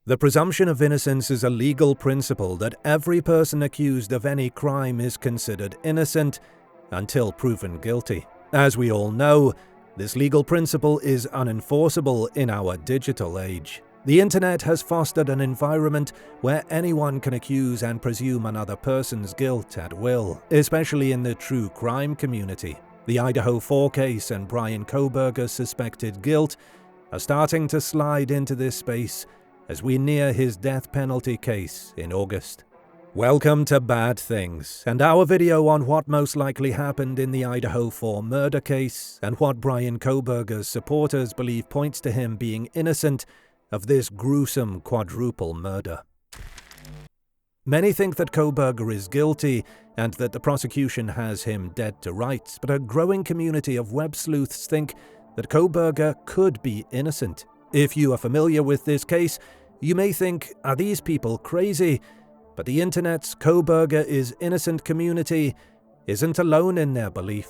The presumption of innocence is a legal principle that every person accused of any crime is considered innocent until proven guilty. As we all know, this legal principle is unenforceable in our digital age. The internet has fostered an environment where anyone can accuse and presume another person's guilt at will, especially in the true crime community. The Idaho 4 case and Bryan Kohberger's suspected guilt are starting to slide into this space as we near his death penalty case in August. Welcome to Bad Things, and our video on what most likely happened in the Idaho 4 murder case and what Bryan Kohberger's supporters believe points to him being innocent of this gruesome quadruple murder. Many think that Kohberger is guilty and that the prosecution has him dead to rights, but a growing community of web sleuths think that Kohberger could be innocent. If you are familiar with this case, you may think, are these people crazy? But the internet's Kohberger is innocent community isn't alone in their belief.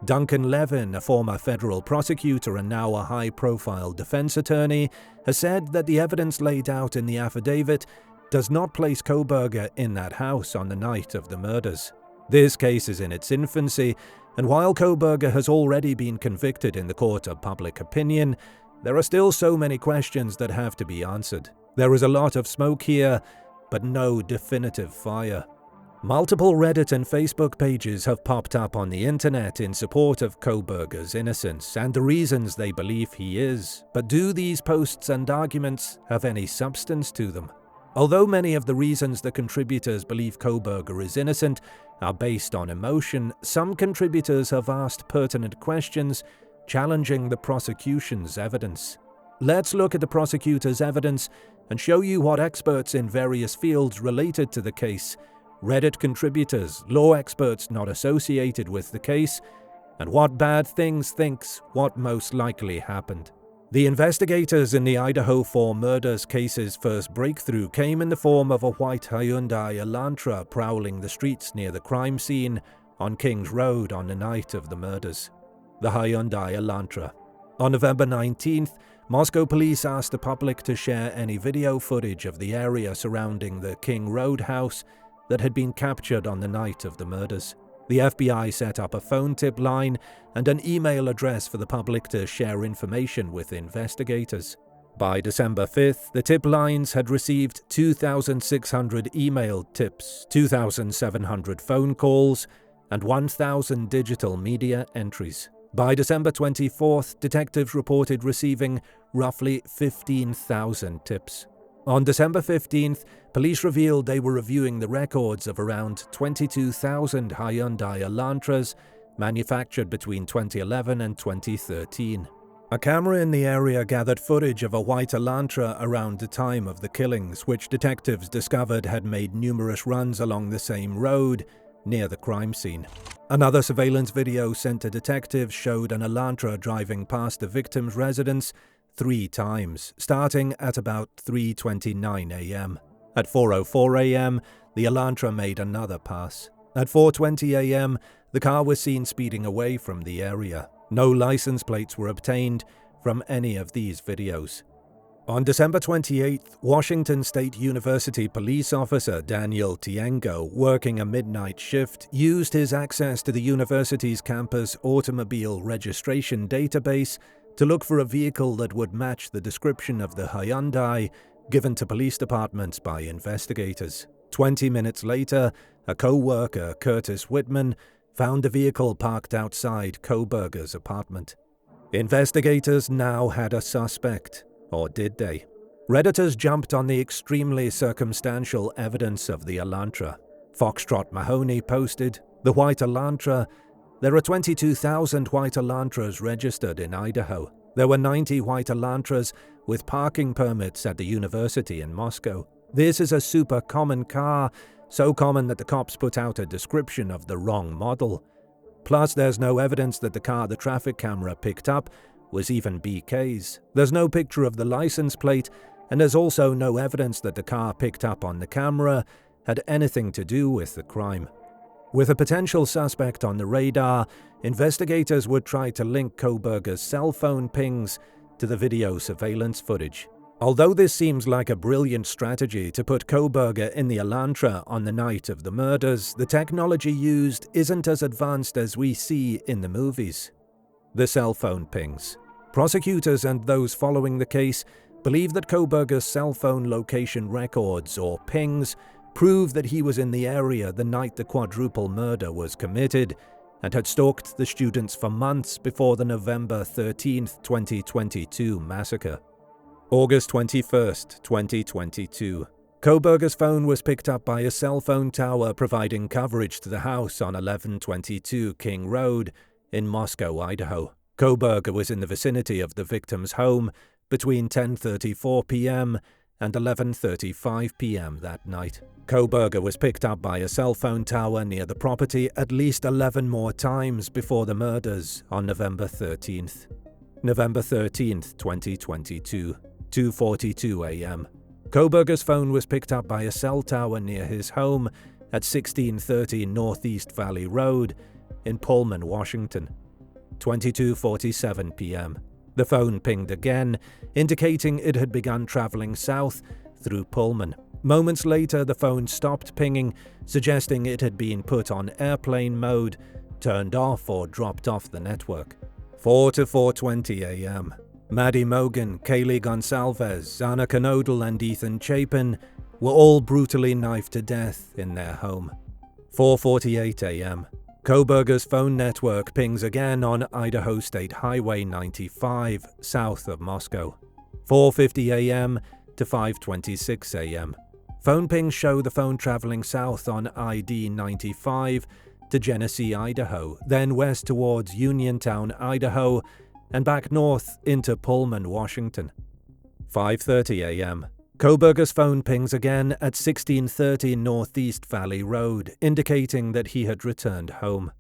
Duncan Levin, a former federal prosecutor and now a high-profile defense attorney, has said that the evidence laid out in the affidavit does not place Kohberger in that house on the night of the murders. This case is in its infancy, and while Kohberger has already been convicted in the court of public opinion, there are still so many questions that have to be answered. There is a lot of smoke here, but no definitive fire. Multiple Reddit and Facebook pages have popped up on the internet in support of Kohberger's innocence and the reasons they believe he is, but do these posts and arguments have any substance to them? Although many of the reasons the contributors believe Kohberger is innocent are based on emotion, some contributors have asked pertinent questions challenging the prosecution's evidence. Let's look at the prosecutor's evidence and show you what experts in various fields related to the case, Reddit contributors, law experts not associated with the case, and what Bad Things thinks what most likely happened. The investigators in the Idaho 4 murders case's first breakthrough came in the form of a white Hyundai Elantra prowling the streets near the crime scene on Kings Road on the night of the murders. The Hyundai Elantra. On November 19th, Moscow police asked the public to share any video footage of the area surrounding the King Road house that had been captured on the night of the murders. The FBI set up a phone tip line and an email address for the public to share information with investigators. By December 5th, the tip lines had received 2,600 email tips, 2,700 phone calls, and 1,000 digital media entries. By December 24th, detectives reported receiving roughly 15,000 tips. On December 15th, police revealed they were reviewing the records of around 22,000 Hyundai Elantras manufactured between 2011 and 2013. A camera in the area gathered footage of a white Elantra around the time of the killings, which detectives discovered had made numerous runs along the same road near the crime scene. Another surveillance video sent to detectives showed an Elantra driving past the victim's residence 3 times, starting at about 3:29 a.m. At 4:04 a.m., the Elantra made another pass. At 4:20 a.m., the car was seen speeding away from the area. No license plates were obtained from any of these videos. On December 28th, Washington State University police officer Daniel Tiengo, working a midnight shift, used his access to the university's campus automobile registration database to look for a vehicle that would match the description of the Hyundai given to police departments by investigators. 20 minutes later, a co-worker, Curtis Whitman, found the vehicle parked outside Kohberger's apartment. Investigators now had a suspect. Or did they? Redditors jumped on the extremely circumstantial evidence of the Elantra. Foxtrot Mahoney posted, "The white Elantra. There are 22,000 white Elantras registered in Idaho. There were 90 white Elantras with parking permits at the university in Moscow. This is a super common car, so common that the cops put out a description of the wrong model. Plus, there's no evidence that the car the traffic camera picked up was even BK's. There's no picture of the license plate, and there's also no evidence that the car picked up on the camera had anything to do with the crime." With a potential suspect on the radar, investigators would try to link Kohberger's cell phone pings to the video surveillance footage. Although this seems like a brilliant strategy to put Kohberger in the Elantra on the night of the murders, the technology used isn't as advanced as we see in the movies. The cell phone pings. Prosecutors and those following the case believe that Kohberger's cell phone location records, or pings, prove that he was in the area the night the quadruple murder was committed and had stalked the students for months before the November 13, 2022 massacre. August 21, 2022. Kohberger's phone was picked up by a cell phone tower providing coverage to the house on 1122 King Road in Moscow, Idaho. Kohberger was in the vicinity of the victim's home between 10:34 p.m. and 11:35 p.m. that night. Kohberger was picked up by a cell phone tower near the property at least 11 more times before the murders on November 13th. November 13th, 2022, 2:42 a.m. Kohberger's phone was picked up by a cell tower near his home at 1630 Northeast Valley Road in Pullman, Washington. 22:47 p.m. The phone pinged again, indicating it had begun traveling south through Pullman. Moments later, the phone stopped pinging, suggesting it had been put on airplane mode, turned off or dropped off the network. 4 to 4:20 a.m. Maddie Mogan, Kaylee Gonsalves, Anna Knodel and Ethan Chapin were all brutally knifed to death in their home. 4:48 a.m. Kohberger's phone network pings again on Idaho State Highway 95, south of Moscow. 4:50 a.m. to 5:26 a.m. Phone pings show the phone traveling south on ID 95 to Genesee, Idaho, then west towards Uniontown, Idaho, and back north into Pullman, Washington. 5:30 a.m. Kohberger's phone pings again at 1630 Northeast Valley Road, indicating that he had returned home.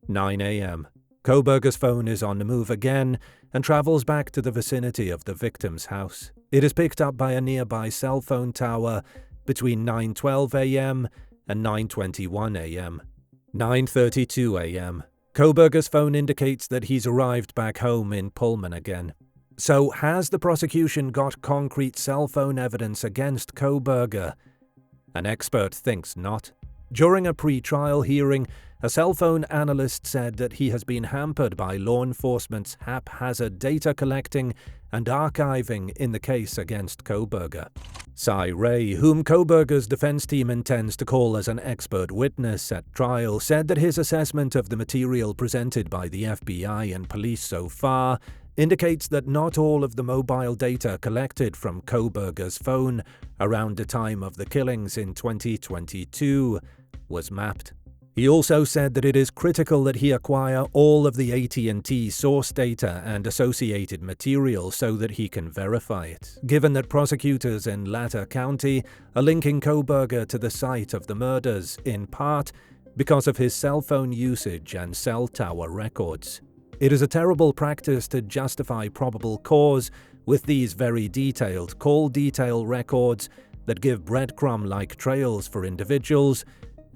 9 a.m. Kohberger's phone is on the move again and travels back to the vicinity of the victim's house. It is picked up by a nearby cell phone tower between 9:12 a.m. and 9:21 a.m. 9:32 a.m. Kohberger's phone indicates that he's arrived back home in Pullman again. So, has the prosecution got concrete cell phone evidence against Kohberger? An expert thinks not. During a pre-trial hearing, a cell phone analyst said that he has been hampered by law enforcement's haphazard data collecting and archiving in the case against Kohberger. Cy Ray, whom Kohberger's defense team intends to call as an expert witness at trial, said that his assessment of the material presented by the FBI and police so far indicates that not all of the mobile data collected from Kohberger's phone around the time of the killings in 2022 was mapped. He also said that it is critical that he acquire all of the AT&T source data and associated material so that he can verify it, given that prosecutors in Latter County are linking Kohberger to the site of the murders, in part because of his cell phone usage and cell tower records. It is a terrible practice to justify probable cause with these very detailed call detail records that give breadcrumb-like trails for individuals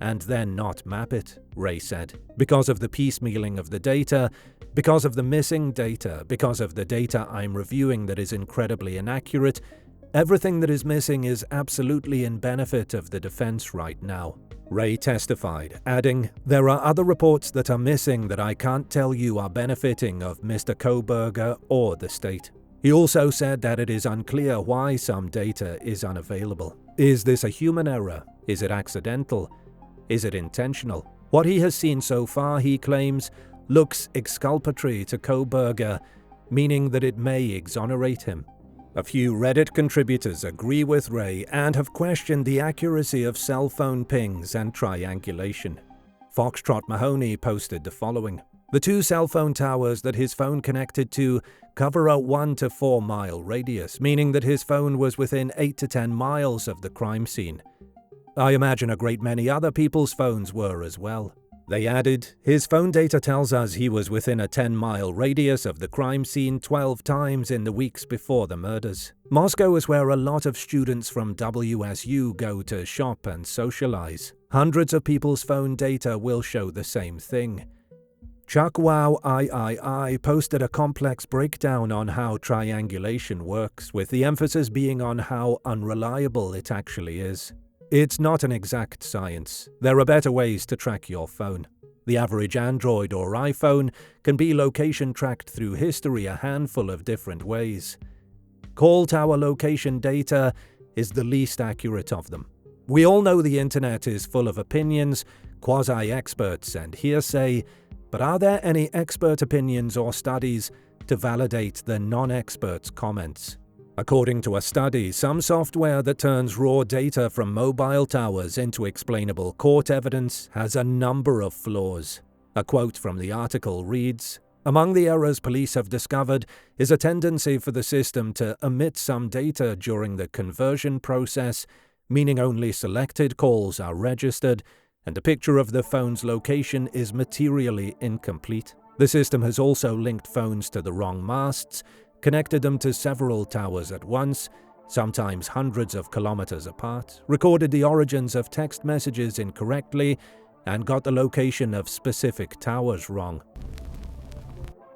and then not map it, Ray said. Because of the piecemealing of the data, because of the missing data, because of the data I'm reviewing that is incredibly inaccurate, everything that is missing is absolutely in benefit of the defense right now. Ray testified, adding, "There are other reports that are missing that I can't tell you are benefiting of Mr. Kohberger or the state." He also said that it is unclear why some data is unavailable. Is this a human error? Is it accidental? Is it intentional? What he has seen so far, he claims, looks exculpatory to Kohberger, meaning that it may exonerate him. A few Reddit contributors agree with Ray and have questioned the accuracy of cell phone pings and triangulation. Foxtrot Mahoney posted the following. The two cell phone towers that his phone connected to cover a 1 to 4 mile radius, meaning that his phone was within 8 to 10 miles of the crime scene. I imagine a great many other people's phones were as well. They added, his phone data tells us he was within a 10-mile radius of the crime scene 12 times in the weeks before the murders. Moscow is where a lot of students from WSU go to shop and socialize. Hundreds of people's phone data will show the same thing. Chuck Wow III posted a complex breakdown on how triangulation works, with the emphasis being on how unreliable it actually is. It's not an exact science. There are better ways to track your phone. The average Android or iPhone can be location tracked through history a handful of different ways. Call tower location data is the least accurate of them. We all know the internet is full of opinions, quasi-experts, and hearsay, but are there any expert opinions or studies to validate the non-experts' comments? According to a study, some software that turns raw data from mobile towers into explainable court evidence has a number of flaws. A quote from the article reads, "Among the errors police have discovered is a tendency for the system to omit some data during the conversion process, meaning only selected calls are registered, and a picture of the phone's location is materially incomplete. The system has also linked phones to the wrong masts, connected them to several towers at once, sometimes hundreds of kilometers apart, recorded the origins of text messages incorrectly, and got the location of specific towers wrong."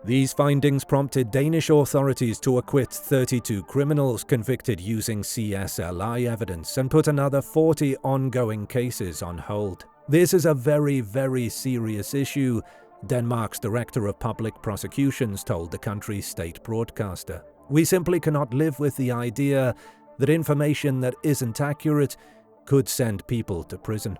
These findings prompted Danish authorities to acquit 32 criminals convicted using CSLI evidence and put another 40 ongoing cases on hold. This is a very, very serious issue, Denmark's Director of Public Prosecutions told the country's state broadcaster. "We simply cannot live with the idea that information that isn't accurate could send people to prison."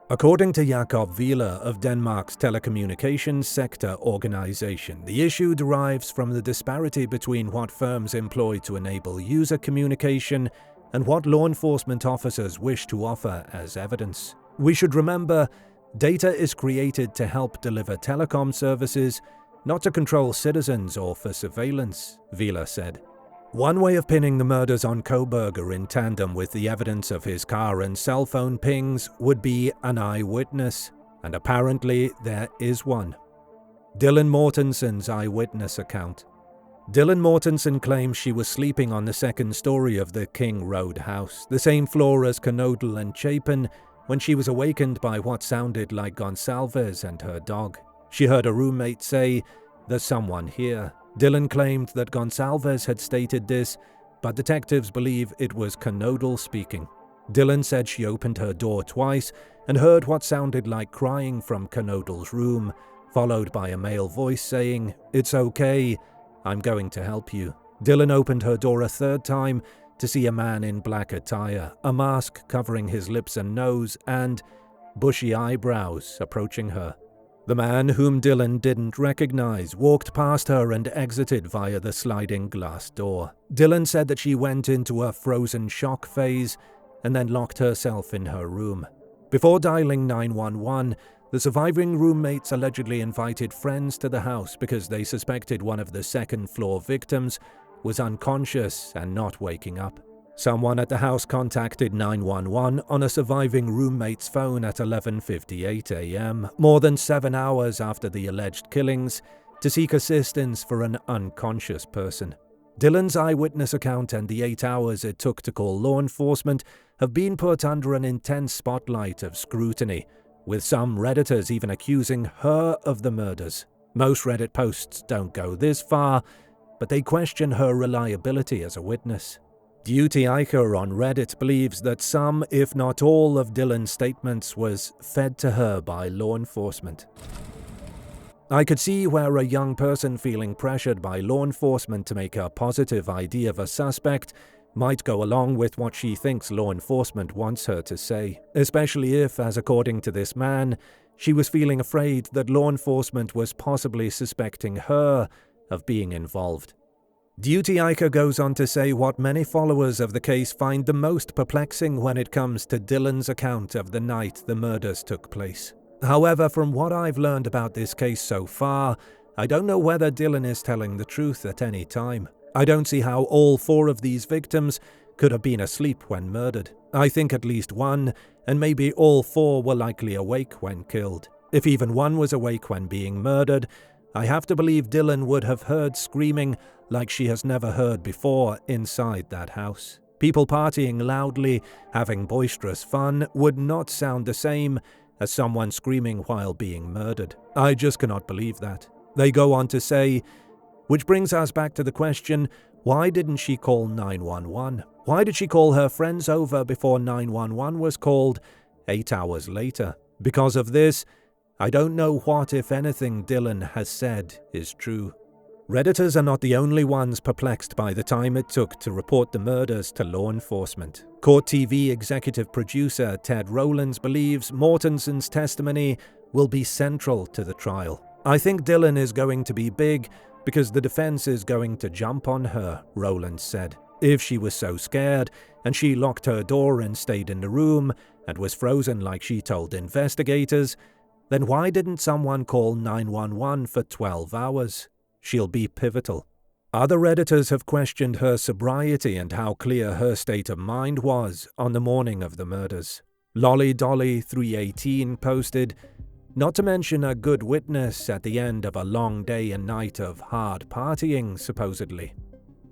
According to Jakob Wieler of Denmark's telecommunications sector organization, the issue derives from the disparity between what firms employ to enable user communication and what law enforcement officers wish to offer as evidence. "We should remember, data is created to help deliver telecom services, not to control citizens or for surveillance," Wieler said. One way of pinning the murders on Kohberger in tandem with the evidence of his car and cell phone pings would be an eyewitness, and apparently there is one. Dylan Mortensen's eyewitness account. Dylan Mortensen claims she was sleeping on the second story of the King Road house, the same floor as Knodel and Chapin, when she was awakened by what sounded like Gonsalves and her dog. She heard a roommate say, "There's someone here." Dylan claimed that Gonsalves had stated this, but detectives believe it was Knodel speaking. Dylan said she opened her door twice and heard what sounded like crying from Knodel's room, followed by a male voice saying, "It's okay, I'm going to help you." Dylan opened her door a third time to see a man in black attire, a mask covering his lips and nose, and bushy eyebrows approaching her. The man, whom Dylan didn't recognize, walked past her and exited via the sliding glass door. Dylan said that she went into a frozen shock phase and then locked herself in her room. Before dialing 911, the surviving roommates allegedly invited friends to the house because they suspected one of the second-floor victims was unconscious and not waking up. Someone at the house contacted 911 on a surviving roommate's phone at 11:58 a.m., more than 7 hours after the alleged killings, to seek assistance for an unconscious person. Dylan's eyewitness account and the 8 hours it took to call law enforcement have been put under an intense spotlight of scrutiny, with some Redditors even accusing her of the murders. Most Reddit posts don't go this far, but they question her reliability as a witness. Duty Iker on Reddit believes that some, if not all, of Dylan's statements was fed to her by law enforcement. "I could see where a young person feeling pressured by law enforcement to make a positive ID of a suspect might go along with what she thinks law enforcement wants her to say, especially if, as according to this man, she was feeling afraid that law enforcement was possibly suspecting her of being involved." Duty Iker goes on to say what many followers of the case find the most perplexing when it comes to Dylan's account of the night the murders took place. "However, from what I've learned about this case so far, I don't know whether Dylan is telling the truth at any time. I don't see how all 4 of these victims could have been asleep when murdered. I think at least one, and maybe all 4 were likely awake when killed. If even one was awake when being murdered, I have to believe Dylan would have heard screaming like she has never heard before inside that house. People partying loudly, having boisterous fun, would not sound the same as someone screaming while being murdered. I just cannot believe that. They go on to say, which brings us back to the question, why didn't she call 911? Why did she call her friends over before 911 was called 8 hours later? Because of this, I don't know what, if anything, Dylan has said is true. Redditors are not the only ones perplexed by the time it took to report the murders to law enforcement. Court TV executive producer Ted Rowlands believes Mortensen's testimony will be central to the trial. I think Dylan is going to be big because the defense is going to jump on her, Rowlands said. If she was so scared and she locked her door and stayed in the room and was frozen like she told investigators, then why didn't someone call 911 for 12 hours? She'll be pivotal. Other Redditors have questioned her sobriety and how clear her state of mind was on the morning of the murders. Lolly Dolly 318 posted, "Not to mention a good witness at the end of a long day and night of hard partying, supposedly."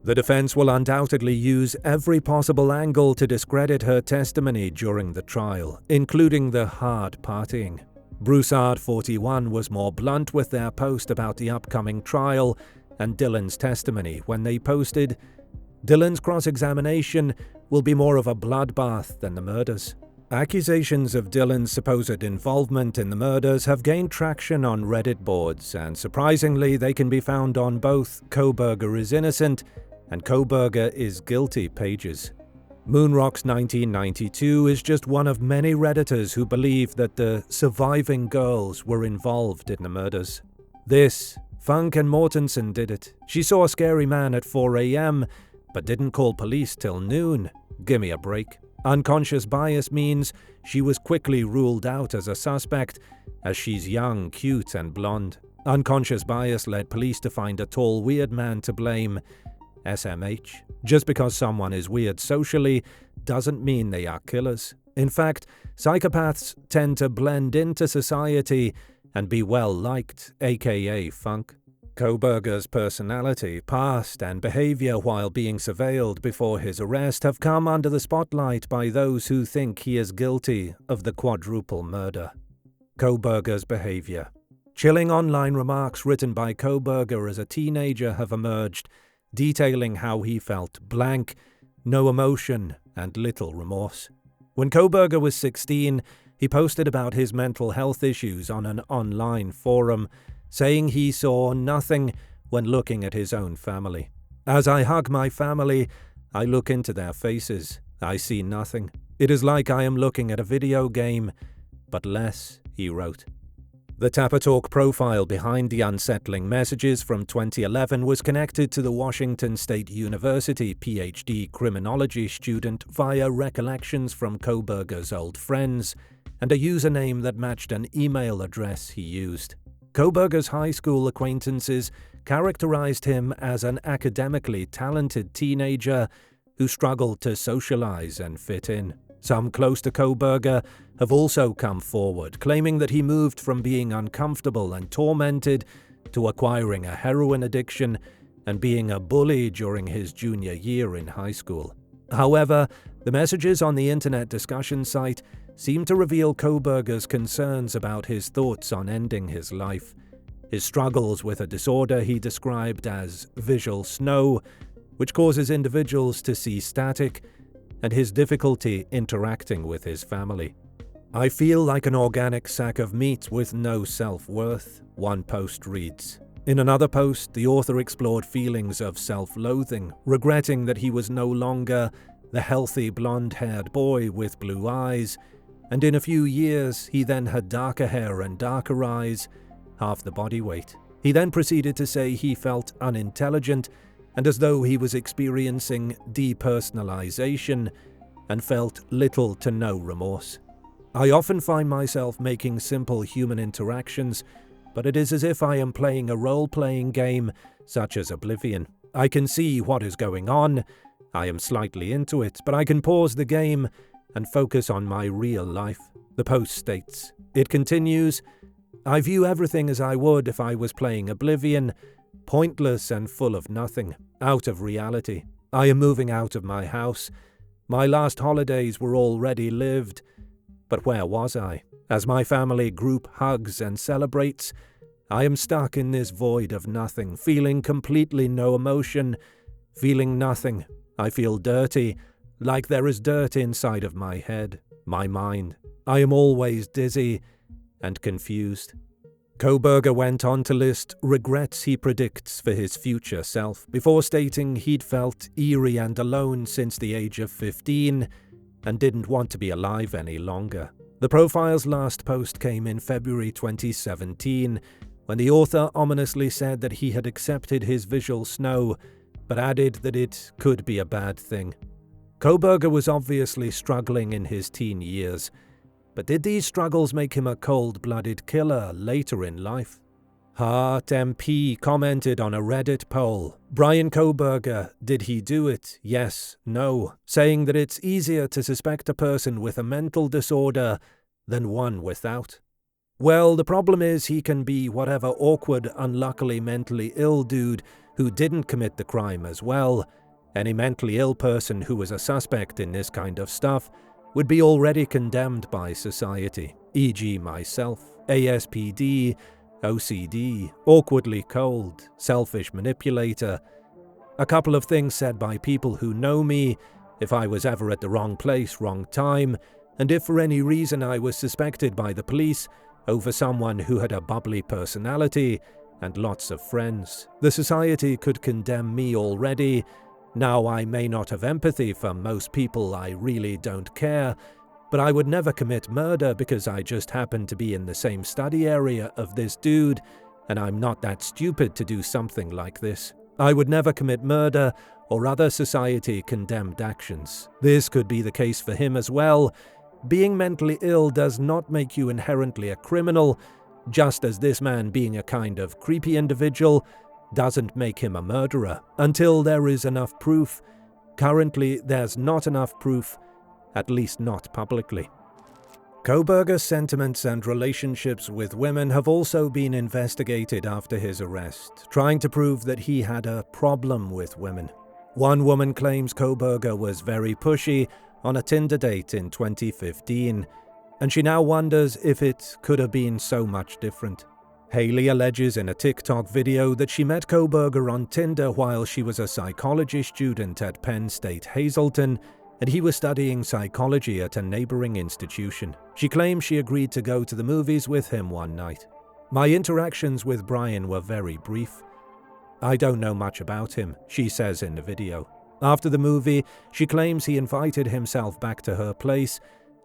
The defense will undoubtedly use every possible angle to discredit her testimony during the trial, including the hard partying. Broussard41 was more blunt with their post about the upcoming trial and Dylan's testimony when they posted, "Dylan's cross-examination will be more of a bloodbath than the murders." Accusations of Dylan's supposed involvement in the murders have gained traction on Reddit boards, and surprisingly they can be found on both Kohberger is innocent and Kohberger is guilty pages. Moonrocks 1992 is just one of many Redditors who believe that the surviving girls were involved in the murders. Funk and Mortensen did it. She saw a scary man at 4 a.m. but didn't call police till noon. Gimme a break. Unconscious bias means she was quickly ruled out as a suspect, as she's young, cute, and blonde. Unconscious bias led police to find a tall, weird man to blame. SMH. Just because someone is weird socially doesn't mean they are killers. In fact, psychopaths tend to blend into society and be well liked, aka Funk. Kohberger's personality, past, and behavior while being surveilled before his arrest have come under the spotlight by those who think he is guilty of the quadruple murder. Kohberger's behavior. Chilling online remarks written by Kohberger as a teenager have emerged, detailing how he felt blank, no emotion, and little remorse. When Kohberger was 16, he posted about his mental health issues on an online forum, saying he saw nothing when looking at his own family. "As I hug my family, I look into their faces. I see nothing. It is like I am looking at a video game, but less," he wrote. The Tapper Talk profile behind the unsettling messages from 2011 was connected to the Washington State University PhD criminology student via recollections from Kohberger's old friends and a username that matched an email address he used. Kohberger's high school acquaintances characterized him as an academically talented teenager who struggled to socialize and fit in. Some close to Kohberger have also come forward, claiming that he moved from being uncomfortable and tormented to acquiring a heroin addiction and being a bully during his junior year in high school. However, the messages on the internet discussion site seem to reveal Kohberger's concerns about his thoughts on ending his life, his struggles with a disorder he described as visual snow, which causes individuals to see static, and his difficulty interacting with his family. "I feel like an organic sack of meat with no self-worth," one post reads. In another post, the author explored feelings of self-loathing, regretting that he was no longer the healthy blonde-haired boy with blue eyes, and in a few years he then had darker hair and darker eyes, half the body weight. He then proceeded to say he felt unintelligent and as though he was experiencing depersonalization and felt little to no remorse. "I often find myself making simple human interactions, but it is as if I am playing a role-playing game such as Oblivion. I can see what is going on, I am slightly into it, but I can pause the game and focus on my real life," the post states. It continues, "I view everything as I would if I was playing Oblivion, pointless and full of nothing, out of reality. I am moving out of my house. My last holidays were already lived, But where was I? As my family group hugs and celebrates, I am stuck in this void of nothing, feeling completely no emotion, feeling nothing. I feel dirty, like there is dirt inside of my head, my mind. I am always dizzy and confused. Kohberger went on to list regrets he predicts for his future self, before stating he'd felt eerie and alone since the age of 15 and didn't want to be alive any longer. The profile's last post came in February 2017, when the author ominously said that he had accepted his visual snow, but added that it could be a bad thing. Kohberger was obviously struggling in his teen years, but did these struggles make him a cold-blooded killer later in life? Hart MP commented on a Reddit poll, Brian Kohberger, did he do it? Yes, no, saying that it's easier to suspect a person with a mental disorder than one without. Well, the problem is he can be whatever awkward, unluckily mentally ill dude who didn't commit the crime as well. Any mentally ill person who was a suspect in this kind of stuff would be already condemned by society, e.g. myself, ASPD, OCD, awkwardly cold, selfish manipulator. A couple of things said by people who know me, if I was ever at the wrong place, wrong time, and if for any reason I was suspected by the police over someone who had a bubbly personality and lots of friends. The society could condemn me already. Now, I may not have empathy for most people, I really don't care, but I would never commit murder because I just happen to be in the same study area of this dude, and I'm not that stupid to do something like this. I would never commit murder or other society-condemned actions. This could be the case for him as well. Being mentally ill does not make you inherently a criminal, just as this man being a kind of creepy individual doesn't make him a murderer, until there is enough proof. Currently, there's not enough proof, at least not publicly. Kohberger's sentiments and relationships with women have also been investigated after his arrest, trying to prove that he had a problem with women. One woman claims Kohberger was very pushy on a Tinder date in 2015, and she now wonders if it could have been so much different. Haley alleges in a TikTok video that she met Kohberger on Tinder while she was a psychology student at Penn State Hazleton, and he was studying psychology at a neighboring institution. She claims she agreed to go to the movies with him one night. My interactions with Brian were very brief. I don't know much about him, she says in the video. After the movie, she claims he invited himself back to her place,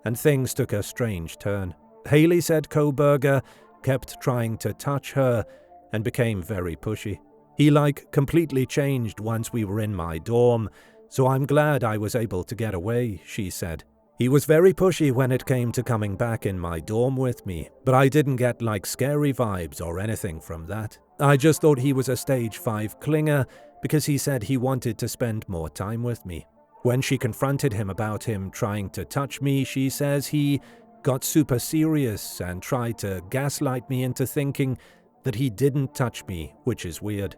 and things took a strange turn. Haley said Kohberger kept trying to touch her and became very pushy. He completely changed once we were in my dorm, so I'm glad I was able to get away, she said. He was very pushy when it came to coming back in my dorm with me, but I didn't get scary vibes or anything from that. I just thought he was a stage 5 clinger because he said he wanted to spend more time with me. When she confronted him about him trying to touch me, she says he got super serious and tried to gaslight me into thinking that he didn't touch me, which is weird.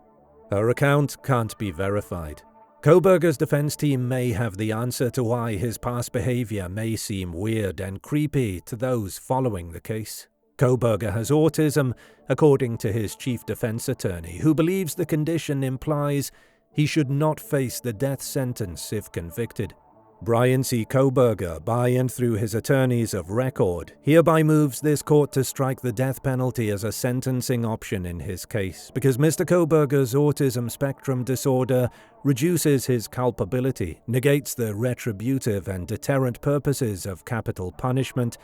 Her account can't be verified. Kohberger's defense team may have the answer to why his past behavior may seem weird and creepy to those following the case. Kohberger has autism, according to his chief defense attorney, who believes the condition implies he should not face the death sentence if convicted. Brian C. Kohberger, by and through his attorneys of record, hereby moves this court to strike the death penalty as a sentencing option in his case, because Mr. Kohberger's autism spectrum disorder reduces his culpability, negates the retributive and deterrent purposes of capital punishment,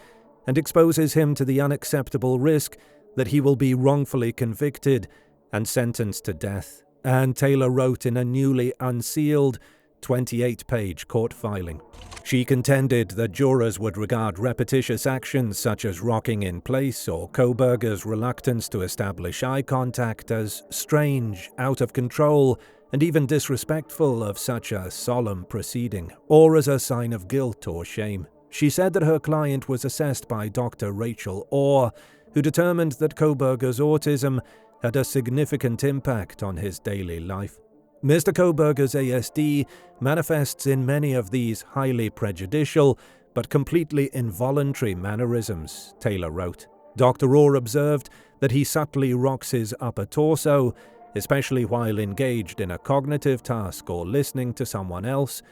and exposes him to the unacceptable risk that he will be wrongfully convicted and sentenced to death. And Taylor wrote in a newly unsealed 28-page court filing. She contended that jurors would regard repetitious actions such as rocking in place or Kohberger's reluctance to establish eye contact as strange, out of control, and even disrespectful of such a solemn proceeding, or as a sign of guilt or shame. She said that her client was assessed by Dr. Rachel Orr, who determined that Kohberger's autism had a significant impact on his daily life. Mr. Kohberger's ASD manifests in many of these highly prejudicial but completely involuntary mannerisms, Taylor wrote. Dr. Orr observed that he subtly rocks his upper torso, especially while engaged in a cognitive task or listening to someone else,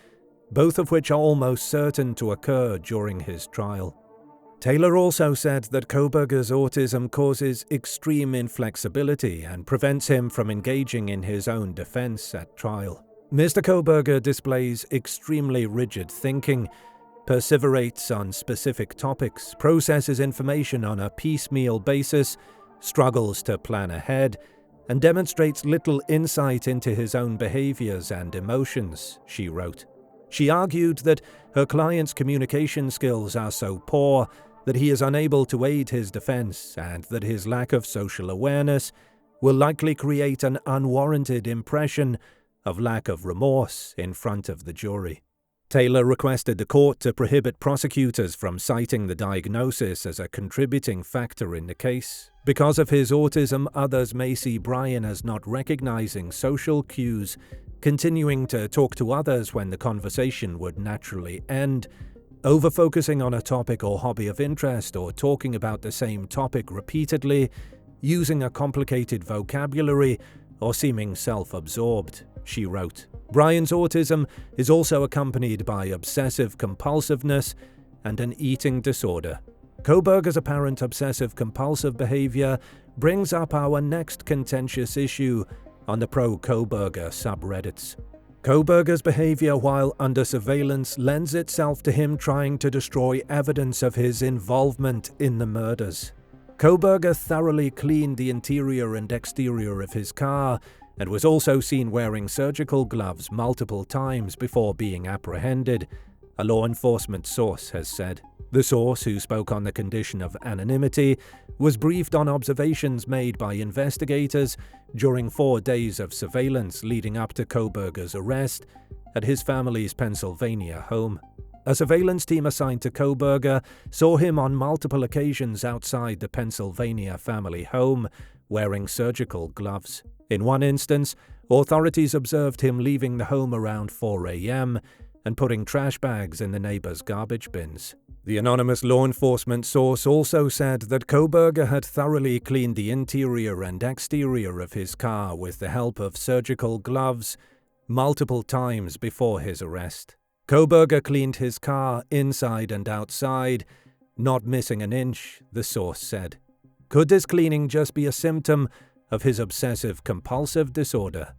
both of which are almost certain to occur during his trial. Taylor also said that Kohberger's autism causes extreme inflexibility and prevents him from engaging in his own defense at trial. Mr. Kohberger displays extremely rigid thinking, perseverates on specific topics, processes information on a piecemeal basis, struggles to plan ahead, and demonstrates little insight into his own behaviors and emotions, she wrote. She argued that her client's communication skills are so poor that he is unable to aid his defense and that his lack of social awareness will likely create an unwarranted impression of lack of remorse in front of the jury. Taylor requested the court to prohibit prosecutors from citing the diagnosis as a contributing factor in the case. Because of his autism, others may see Brian as not recognizing social cues, continuing to talk to others when the conversation would naturally end, over-focusing on a topic or hobby of interest, or talking about the same topic repeatedly, using a complicated vocabulary, or seeming self-absorbed, she wrote. Brian's autism is also accompanied by obsessive compulsiveness and an eating disorder. Kohberger's apparent obsessive-compulsive behavior brings up our next contentious issue on the pro-Kohberger subreddits. Kohberger's behavior while under surveillance lends itself to him trying to destroy evidence of his involvement in the murders. Kohberger thoroughly cleaned the interior and exterior of his car and was also seen wearing surgical gloves multiple times before being apprehended, a law enforcement source has said. The source, who spoke on the condition of anonymity, was briefed on observations made by investigators during 4 days of surveillance leading up to Kohberger's arrest at his family's Pennsylvania home. A surveillance team assigned to Kohberger saw him on multiple occasions outside the Pennsylvania family home, wearing surgical gloves. In one instance, authorities observed him leaving the home around 4 a.m. and putting trash bags in the neighbors' garbage bins. The anonymous law enforcement source also said that Kohberger had thoroughly cleaned the interior and exterior of his car with the help of surgical gloves multiple times before his arrest. Kohberger cleaned his car inside and outside, not missing an inch, the source said. Could this cleaning just be a symptom of his obsessive-compulsive disorder?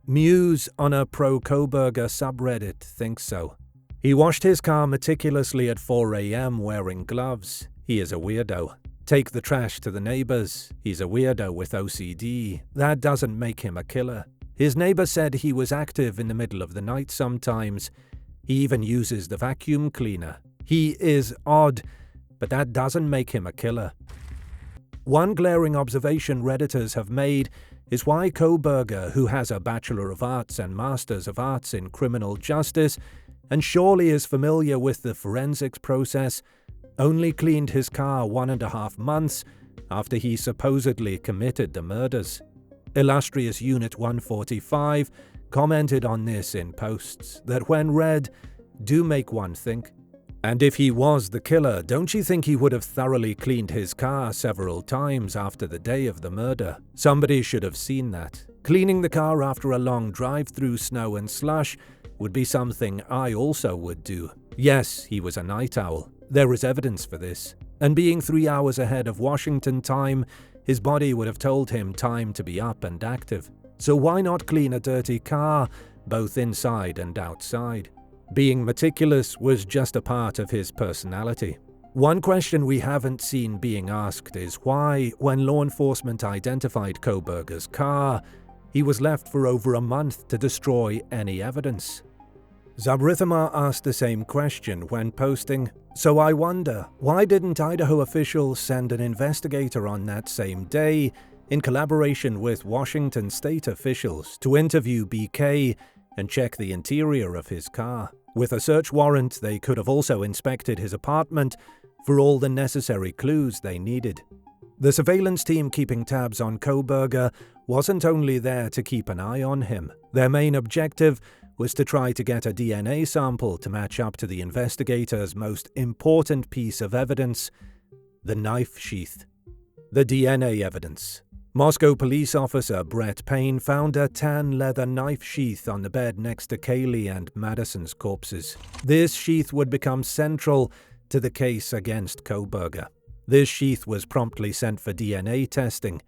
Muse on a pro-Kohberger subreddit thinks so. He washed his car meticulously at 4 a.m. wearing gloves. He is a weirdo. Take the trash to the neighbors. He's a weirdo with OCD. That doesn't make him a killer. His neighbor said he was active in the middle of the night sometimes. He even uses the vacuum cleaner. He is odd, but that doesn't make him a killer. One glaring observation Redditors have made is why Kohberger, who has a Bachelor of Arts and Masters of Arts in Criminal Justice, and surely is familiar with the forensics process, only cleaned his car 1.5 months after he supposedly committed the murders. Illustrious Unit 145 commented on this in posts that, when read, do make one think. And if he was the killer, don't you think he would have thoroughly cleaned his car several times after the day of the murder? Somebody should have seen that. Cleaning the car after a long drive through snow and slush would be something I also would do. Yes, he was a night owl. There is evidence for this. And being 3 hours ahead of Washington time, his body would have told him time to be up and active. So why not clean a dirty car, both inside and outside? Being meticulous was just a part of his personality. One question we haven't seen being asked is why, when law enforcement identified Kohberger's car, he was left for over a month to destroy any evidence. Zabrithima asked the same question when posting, "So I wonder, why didn't Idaho officials send an investigator on that same day, in collaboration with Washington state officials, to interview BK and check the interior of his car? With a search warrant, they could have also inspected his apartment for all the necessary clues they needed." The surveillance team keeping tabs on Kohberger wasn't only there to keep an eye on him. Their main objective was to try to get a DNA sample to match up to the investigators' most important piece of evidence, the knife sheath. The DNA evidence. Moscow police officer Brett Payne found a tan leather knife sheath on the bed next to Kaylee and Madison's corpses. This sheath would become central to the case against Kohberger. This sheath was promptly sent for DNA testing.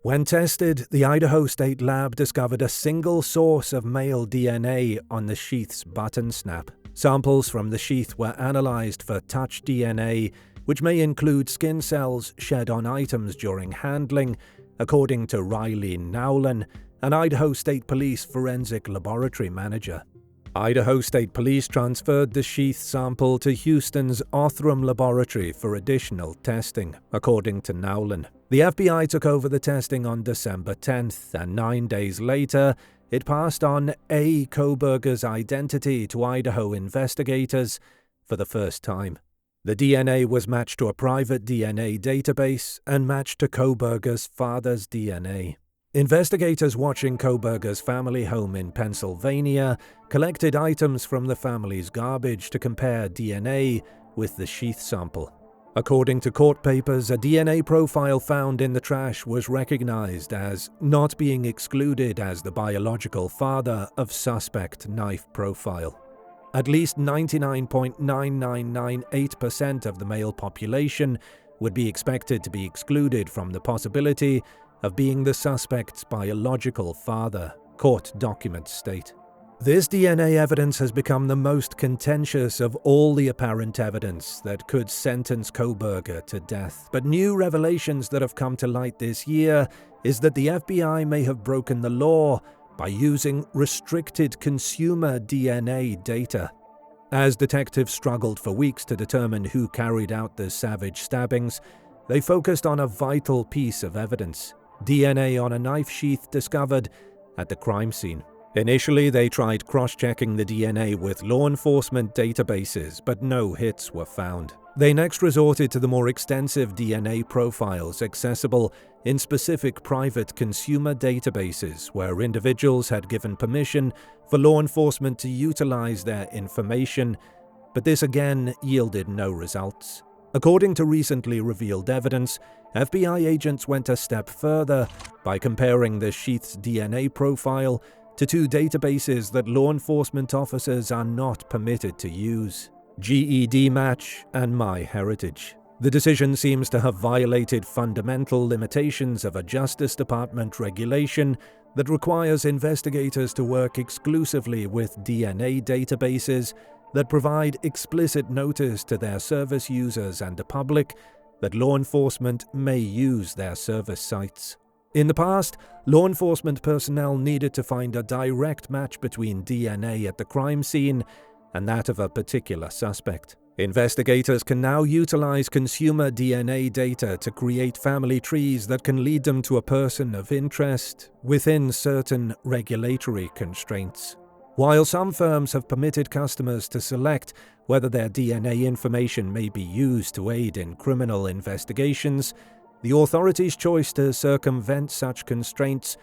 When tested, the Idaho State Lab discovered a single source of male DNA on the sheath's button snap. Samples from the sheath were analyzed for touch DNA, which may include skin cells shed on items during handling, according to Riley Nowlin, an Idaho State Police forensic laboratory manager. Idaho State Police transferred the sheath sample to Houston's Othram Laboratory for additional testing, according to Nowlin. The FBI took over the testing on December 10th, and 9 days later, it passed on A. Kohberger's identity to Idaho investigators for the first time. The DNA was matched to a private DNA database and matched to Kohberger's father's DNA. Investigators watching Kohberger's family home in Pennsylvania collected items from the family's garbage to compare DNA with the sheath sample. According to court papers, a DNA profile found in the trash was recognized as not being excluded as the biological father of suspect knife profile. At least 99.9998% of the male population would be expected to be excluded from the possibility of being the suspect's biological father, court documents state. This DNA evidence has become the most contentious of all the apparent evidence that could sentence Kohberger to death. But new revelations that have come to light this year is that the FBI may have broken the law by using restricted consumer DNA data. As detectives struggled for weeks to determine who carried out the savage stabbings, they focused on a vital piece of evidence: DNA on a knife sheath discovered at the crime scene. Initially, they tried cross-checking the DNA with law enforcement databases, but no hits were found. They next resorted to the more extensive DNA profiles accessible in specific private consumer databases where individuals had given permission for law enforcement to utilize their information, but this again yielded no results. According to recently revealed evidence, FBI agents went a step further by comparing the sheath's DNA profile to two databases that law enforcement officers are not permitted to use: GED Match and MyHeritage. The decision seems to have violated fundamental limitations of a Justice Department regulation that requires investigators to work exclusively with DNA databases that provide explicit notice to their service users and the public that law enforcement may use their service sites. In the past, law enforcement personnel needed to find a direct match between DNA at the crime scene and that of a particular suspect. Investigators can now utilize consumer DNA data to create family trees that can lead them to a person of interest within certain regulatory constraints. While some firms have permitted customers to select whether their DNA information may be used to aid in criminal investigations, the authorities' choice to circumvent such constraints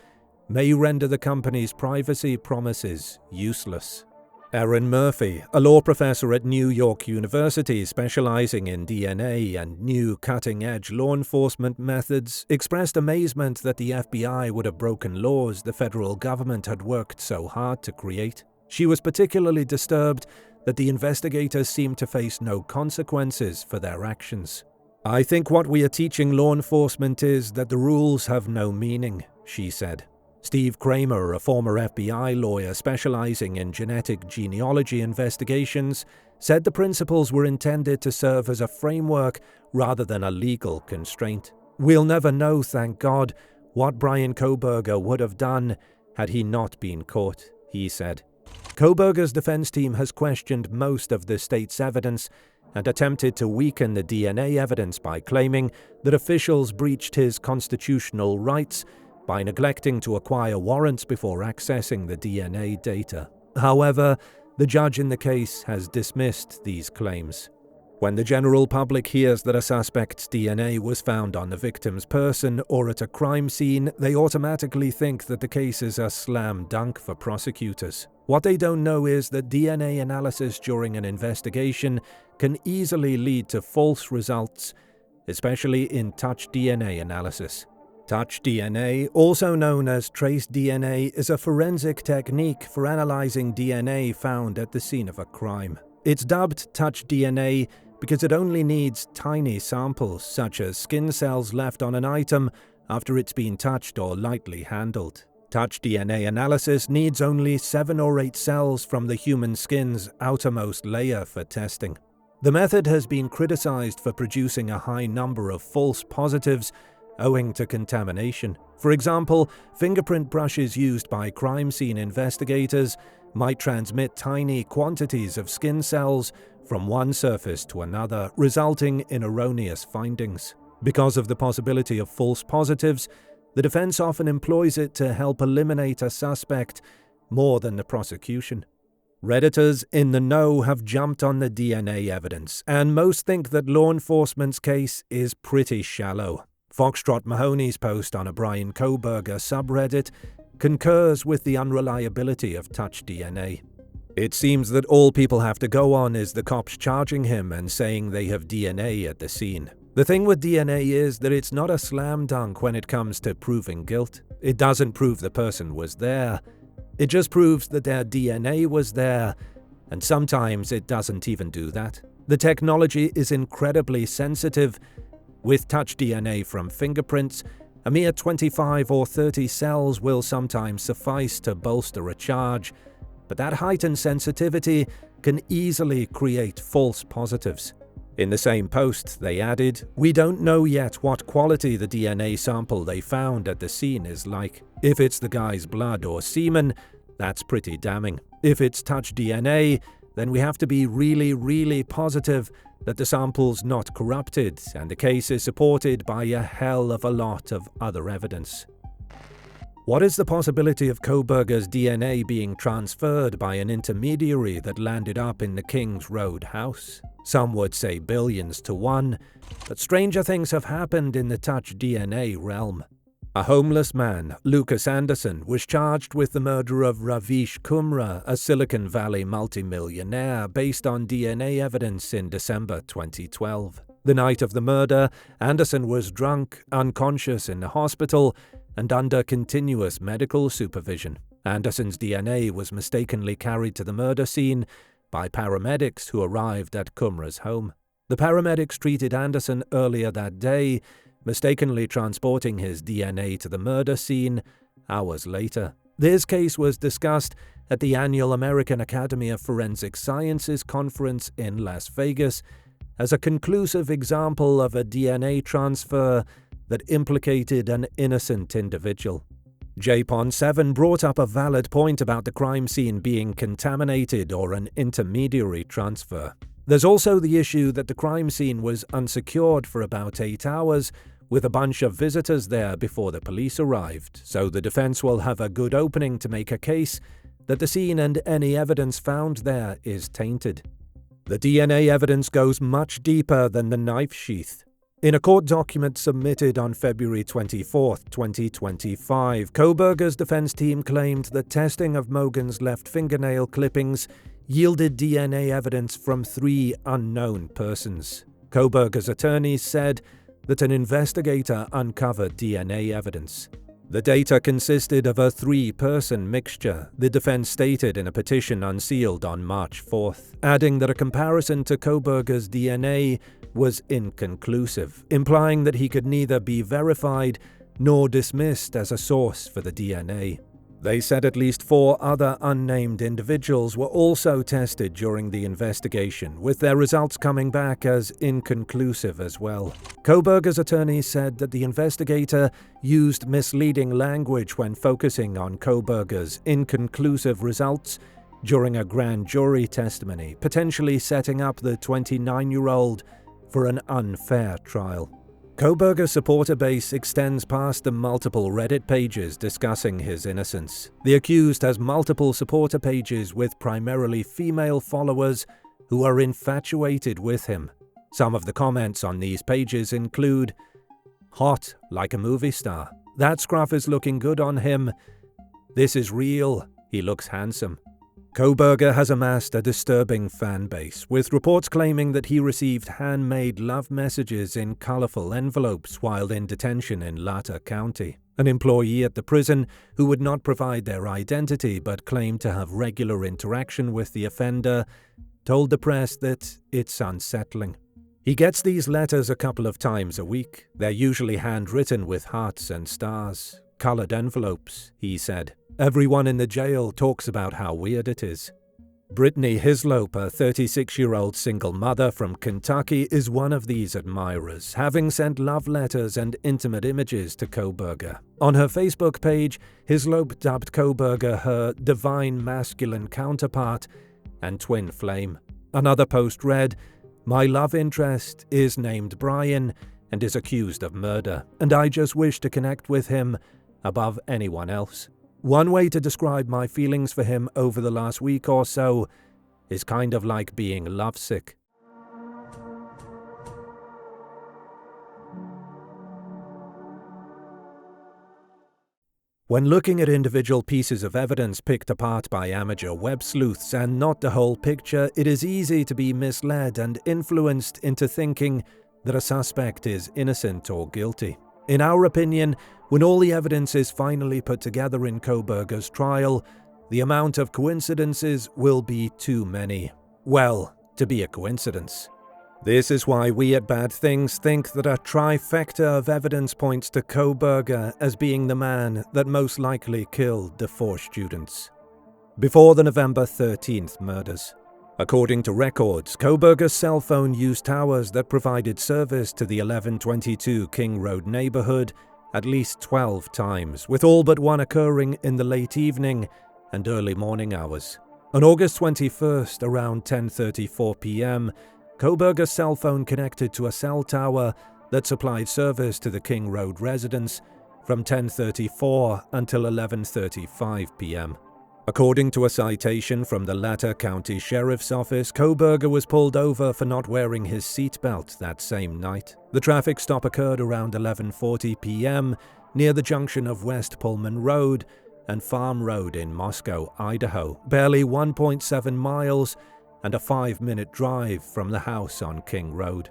may render the company's privacy promises useless. Erin Murphy, a law professor at New York University specializing in DNA and new cutting-edge law enforcement methods, expressed amazement that the FBI would have broken laws the federal government had worked so hard to create. She was particularly disturbed that the investigators seemed to face no consequences for their actions. "I think what we are teaching law enforcement is that the rules have no meaning," she said. Steve Kramer, a former FBI lawyer specializing in genetic genealogy investigations, said the principles were intended to serve as a framework rather than a legal constraint. "We'll never know, thank God, what Brian Kohberger would have done had he not been caught," he said. Kohberger's defense team has questioned most of the state's evidence and attempted to weaken the DNA evidence by claiming that officials breached his constitutional rights by neglecting to acquire warrants before accessing the DNA data. However, the judge in the case has dismissed these claims. When the general public hears that a suspect's DNA was found on the victim's person or at a crime scene, they automatically think that the case is a slam dunk for prosecutors. What they don't know is that DNA analysis during an investigation can easily lead to false results, especially in touch DNA analysis. Touch DNA, also known as trace DNA, is a forensic technique for analyzing DNA found at the scene of a crime. It's dubbed touch DNA because it only needs tiny samples, such as skin cells left on an item after it's been touched or lightly handled. Touch DNA analysis needs only 7 or 8 cells from the human skin's outermost layer for testing. The method has been criticized for producing a high number of false positives owing to contamination. For example, fingerprint brushes used by crime scene investigators might transmit tiny quantities of skin cells from one surface to another, resulting in erroneous findings. Because of the possibility of false positives, the defense often employs it to help eliminate a suspect more than the prosecution. Redditors in the know have jumped on the DNA evidence, and most think that law enforcement's case is pretty shallow. Foxtrot Mahoney's post on a Brian Kohberger subreddit concurs with the unreliability of touch DNA. It seems that all people have to go on is the cops charging him and saying they have DNA at the scene. The thing with DNA is that it's not a slam dunk when it comes to proving guilt. It doesn't prove the person was there. It just proves that their DNA was there, and sometimes it doesn't even do that. The technology is incredibly sensitive. With touch DNA from fingerprints, a mere 25 or 30 cells will sometimes suffice to bolster a charge, but that heightened sensitivity can easily create false positives. In the same post, they added, "We don't know yet what quality the DNA sample they found at the scene is like. If it's the guy's blood or semen, that's pretty damning. If it's touch DNA, then we have to be really positive that the sample's not corrupted and the case is supported by a hell of a lot of other evidence." What is the possibility of Kohberger's DNA being transferred by an intermediary that landed up in the Kings Road house? Some would say billions to one, but stranger things have happened in the touch DNA realm. A homeless man, Lucas Anderson, was charged with the murder of Ravish Kumra, a Silicon Valley multimillionaire, based on DNA evidence in December 2012. The night of the murder, Anderson was drunk, unconscious in the hospital, and under continuous medical supervision. Anderson's DNA was mistakenly carried to the murder scene by paramedics who arrived at Kumra's home. The paramedics treated Anderson earlier that day, mistakenly transporting his DNA to the murder scene hours later. This case was discussed at the annual American Academy of Forensic Sciences conference in Las Vegas as a conclusive example of a DNA transfer that implicated an innocent individual. JPON7 brought up a valid point about the crime scene being contaminated or an intermediary transfer. There's also the issue that the crime scene was unsecured for about 8 hours, with a bunch of visitors there before the police arrived, so the defense will have a good opening to make a case that the scene and any evidence found there is tainted. The DNA evidence goes much deeper than the knife sheath. In a court document submitted on February 24, 2025, Kohberger's defense team claimed that testing of Mogen's left fingernail clippings yielded DNA evidence from 3 unknown persons. Kohberger's attorneys said that an investigator uncovered DNA evidence. The data consisted of a 3-person mixture, the defense stated in a petition unsealed on March 4th, adding that a comparison to Kohberger's DNA was inconclusive, implying that he could neither be verified nor dismissed as a source for the DNA. They said at least 4 other unnamed individuals were also tested during the investigation, with their results coming back as inconclusive as well. Kohberger's attorneys said that the investigator used misleading language when focusing on Kohberger's inconclusive results during a grand jury testimony, potentially setting up the 29-year-old for an unfair trial. Kohberger's supporter base extends past the multiple Reddit pages discussing his innocence. The accused has multiple supporter pages with primarily female followers who are infatuated with him. Some of the comments on these pages include, "Hot like a movie star. That scruff is looking good on him. This is real. He looks handsome." Kohberger has amassed a disturbing fan base, with reports claiming that he received handmade love messages in colourful envelopes while in detention in Latta County. An employee at the prison, who would not provide their identity but claimed to have regular interaction with the offender, told the press that it's unsettling. He gets these letters a couple of times a week. They're usually handwritten with hearts and stars, coloured envelopes, he said. Everyone in the jail talks about how weird it is. Brittany Hislop, a 36-year-old single mother from Kentucky, is one of these admirers, having sent love letters and intimate images to Kohberger. On her Facebook page, Hislop dubbed Kohberger her divine masculine counterpart and twin flame. Another post read, "My love interest is named Brian and is accused of murder, and I just wish to connect with him above anyone else. One way to describe my feelings for him over the last week or so is kind of like being lovesick." When looking at individual pieces of evidence picked apart by amateur web sleuths and not the whole picture, it is easy to be misled and influenced into thinking that a suspect is innocent or guilty. In our opinion, when all the evidence is finally put together in Kohberger's trial, the amount of coincidences will be too many. Well, to be a coincidence. This is why we at Bad Things think that a trifecta of evidence points to Kohberger as being the man that most likely killed the 4 students. Before the November 13th murders, according to records, Kohberger's cell phone used towers that provided service to the 1122 King Road neighborhood at least 12 times, with all but one occurring in the late evening and early morning hours. On August 21st, around 10:34 p.m., Kohberger's cell phone connected to a cell tower that supplied service to the King Road residents from 10:34 until 11:35 p.m. According to a citation from the Latta County Sheriff's Office, Kohberger was pulled over for not wearing his seatbelt that same night. The traffic stop occurred around 11:40 p.m. near the junction of West Pullman Road and Farm Road in Moscow, Idaho, barely 1.7 miles and a 5-minute drive from the house on King Road.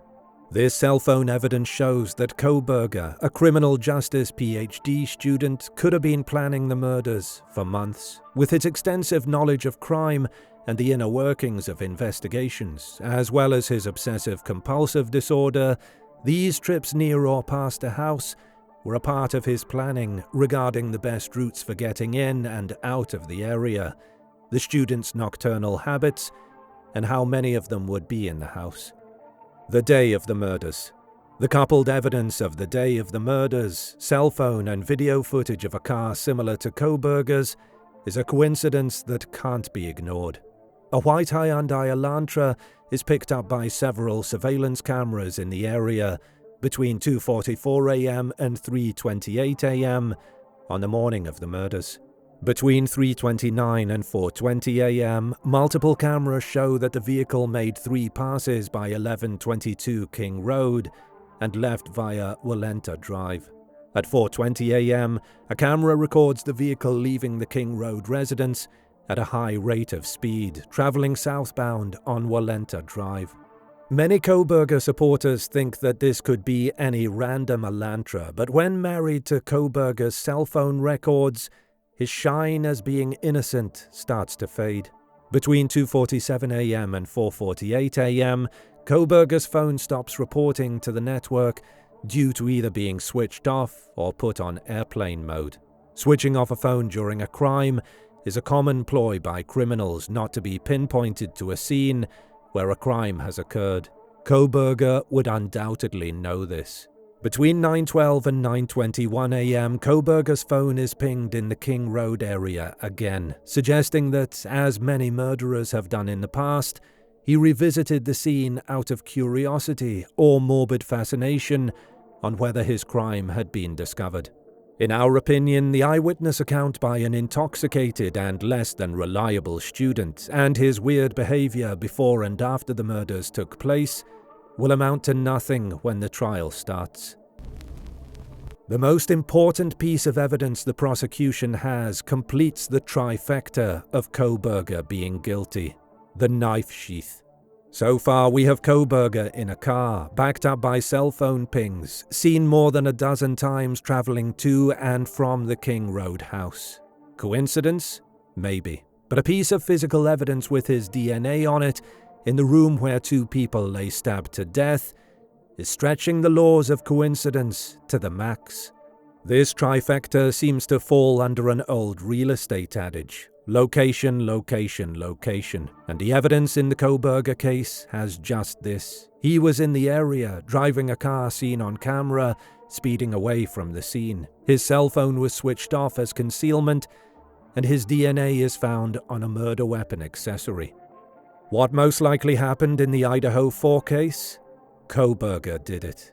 This cell phone evidence shows that Kohberger, a criminal justice PhD student, could have been planning the murders for months. With his extensive knowledge of crime and the inner workings of investigations, as well as his obsessive-compulsive disorder, these trips near or past a house were a part of his planning regarding the best routes for getting in and out of the area, the students' nocturnal habits, and how many of them would be in the house. The day of the murders. The coupled evidence of the day of the murders, cell phone and video footage of a car similar to Kohberger's, is a coincidence that can't be ignored. A white Hyundai Elantra is picked up by several surveillance cameras in the area between 2:44 a.m. and 3:28 a.m. on the morning of the murders. Between 3:29 and 4:20 a.m., multiple cameras show that the vehicle made 3 passes by 1122 King Road and left via Walenta Drive. At 4:20 a.m., a camera records the vehicle leaving the King Road residence at a high rate of speed, traveling southbound on Walenta Drive. Many Kohberger supporters think that this could be any random Elantra, but when married to Kohberger's cell phone records, his shine as being innocent starts to fade. Between 2:47 a.m. and 4:48 a.m., Kohberger's phone stops reporting to the network due to either being switched off or put on airplane mode. Switching off a phone during a crime is a common ploy by criminals not to be pinpointed to a scene where a crime has occurred. Kohberger would undoubtedly know this. Between 9:12 and 9:21 a.m., Kohberger's phone is pinged in the King Road area again, suggesting that, as many murderers have done in the past, he revisited the scene out of curiosity or morbid fascination on whether his crime had been discovered. In our opinion, the eyewitness account by an intoxicated and less than reliable student and his weird behavior before and after the murders took place will amount to nothing when the trial starts. The most important piece of evidence the prosecution has completes the trifecta of Kohberger being guilty: the knife sheath. So far, we have Kohberger in a car, backed up by cell phone pings, seen more than a dozen times traveling to and from the King Road house. Coincidence? Maybe. But a piece of physical evidence with his DNA on it, in the room where two people lay stabbed to death, is stretching the laws of coincidence to the max. This trifecta seems to fall under an old real estate adage: location, location, location. And the evidence in the Kohberger case has just this. He was in the area, driving a car seen on camera, speeding away from the scene. His cell phone was switched off as concealment, and his DNA is found on a murder weapon accessory. What most likely happened in the Idaho 4 case? Kohberger did it.